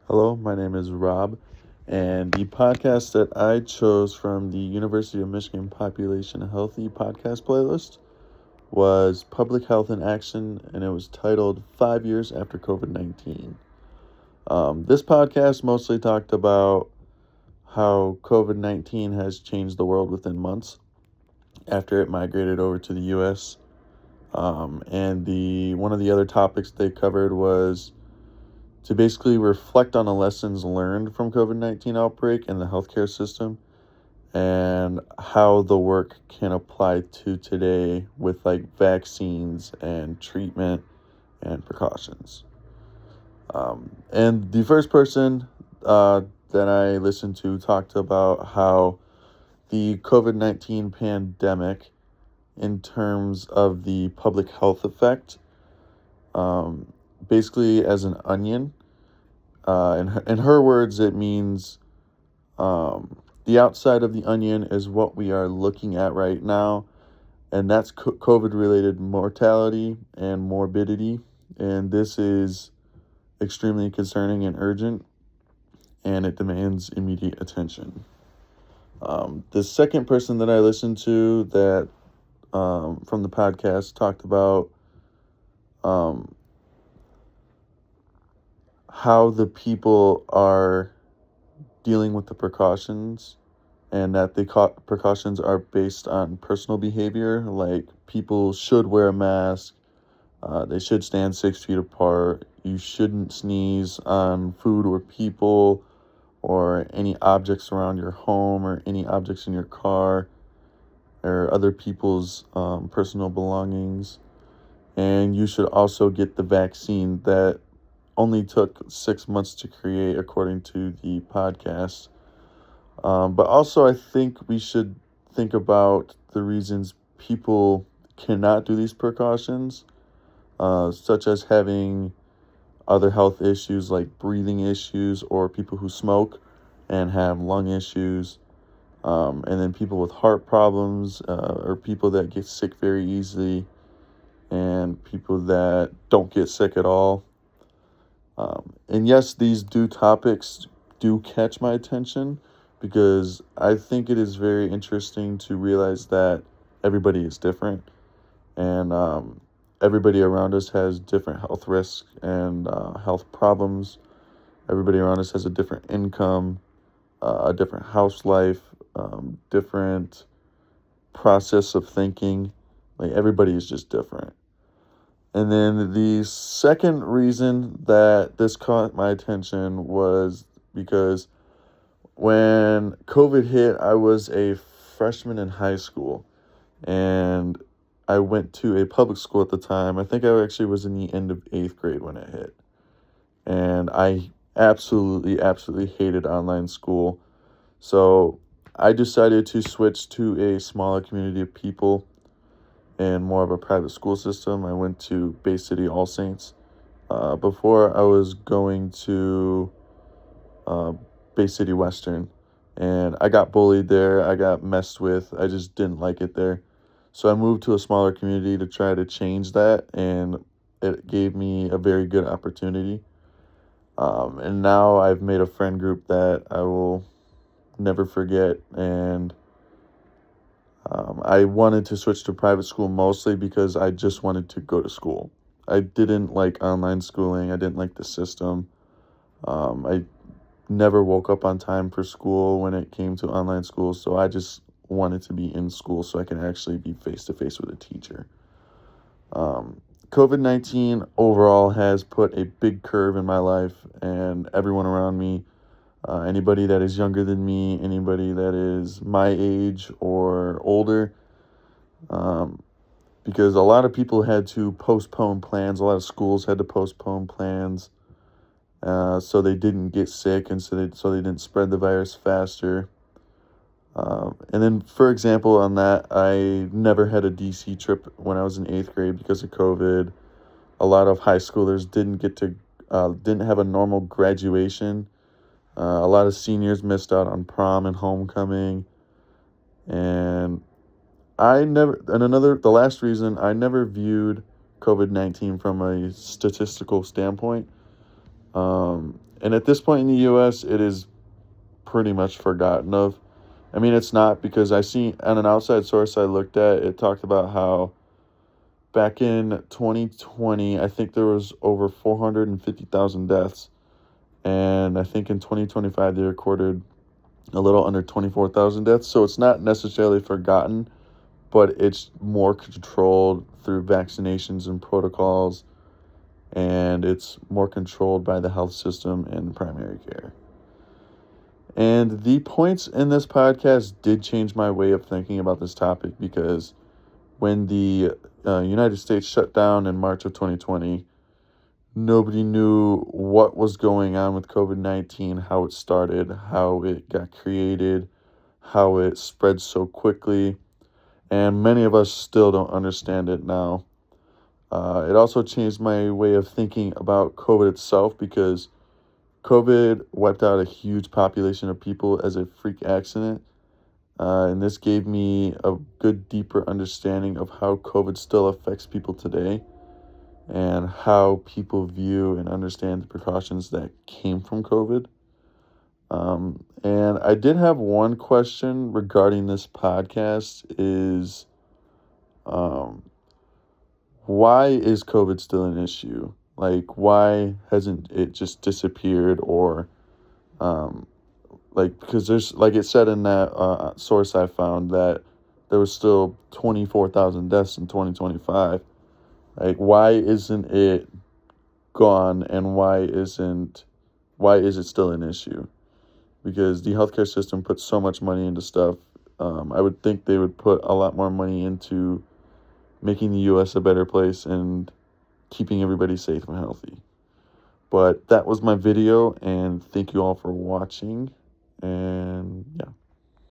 Hello, my name is Rob, and the podcast that I chose from the University of Michigan Population Healthy podcast playlist was Public Health in Action, and it was titled 5 Years After COVID 19. This podcast mostly talked about how COVID 19 has changed the world within months after it migrated over to the US. And one of the other topics they covered was to basically reflect on the lessons learned from COVID-19 outbreak in the healthcare system and how the work can apply to today with like vaccines and treatment and precautions. And the first person that I listened to talked about how the COVID-19 pandemic, in terms of the public health effect, um, basically as an onion. In her words, it means the outside of the onion is what we are looking at right now, and that's COVID related mortality and morbidity. And this is extremely concerning and urgent, and it demands immediate attention. The second person that I listened to that from the podcast talked about um, how the people are dealing with the precautions and that the precautions are based on personal behavior, like people should wear a mask, they should stand 6 feet apart, you shouldn't sneeze on food or people or any objects around your home or any objects in your car or other people's personal belongings. And you should also get the vaccine that only took 6 months to create, according to the podcast. But also, I think we should think about the reasons people cannot do these precautions, such as having other health issues like breathing issues, or people who smoke and have lung issues, and then people with heart problems, or people that get sick very easily, and people that don't get sick at all. And yes, these topics do catch my attention because I think it is very interesting to realize that everybody is different, and everybody around us has different health risks and health problems. Everybody around us has a different income, a different house life, different process of thinking. Like everybody is just different. And then the second reason that this caught my attention was because when COVID hit, I was a freshman in high school, and I went to a public school at the time. I think I actually was in the end of eighth grade when it hit. And I absolutely hated online school. So I decided to switch to a smaller community of people and more of a private school system. I went to Bay City All Saints. Before I was going to uh, Bay City Western, and I got bullied there. I got messed with. I just didn't like it there. So I moved to a smaller community to try to change that, and it gave me a very good opportunity. And now I've made a friend group that I will never forget, and I wanted to switch to private school mostly because I just wanted to go to school. I didn't like online schooling. I didn't like the system. I never woke up on time for school when it came to online school, so I just wanted to be in school so I can actually be face to face with a teacher. COVID 19 overall has put a big curve in my life and everyone around me. Anybody that is younger than me, anybody that is my age or older, um, because a lot of people had to postpone plans. A lot of schools had to postpone plans, so they didn't get sick, and so they didn't spread the virus faster. And then, for example, on that, I never had a DC trip when I was in eighth grade because of COVID. A lot of high schoolers didn't have a normal graduation. A lot of seniors missed out on prom and homecoming, and the last reason, I never viewed COVID-19 from a statistical standpoint. And at this point in the US, it is pretty much forgotten of. I mean, it's not, because I see on an outside source I looked at, it talked about how back in 2020, I think there was over 450,000 deaths. And I think in 2025, they recorded a little under 24,000 deaths. So it's not necessarily forgotten, but it's more controlled through vaccinations and protocols, and it's more controlled by the health system and primary care. And the points in this podcast did change my way of thinking about this topic, because when the United States shut down in March of 2020, nobody knew what was going on with COVID-19, how it started, how it got created, how it spread so quickly, and many of us still don't understand it now. It also changed my way of thinking about COVID itself, because COVID wiped out a huge population of people as a freak accident. And this gave me a good, deeper understanding of how COVID still affects people today, and how people view and understand the precautions that came from COVID. And I did have one question regarding this podcast is, um, why is COVID still an issue? Like, why hasn't it just disappeared? Or, um, because there's, like it said in that source I found, that there was still 24,000 deaths in 2025. Like, why isn't it gone, and why is it still an issue? Because the healthcare system puts so much money into stuff. I would think they would put a lot more money into making the U.S. a better place and keeping everybody safe and healthy. But that was my video, and thank you all for watching. And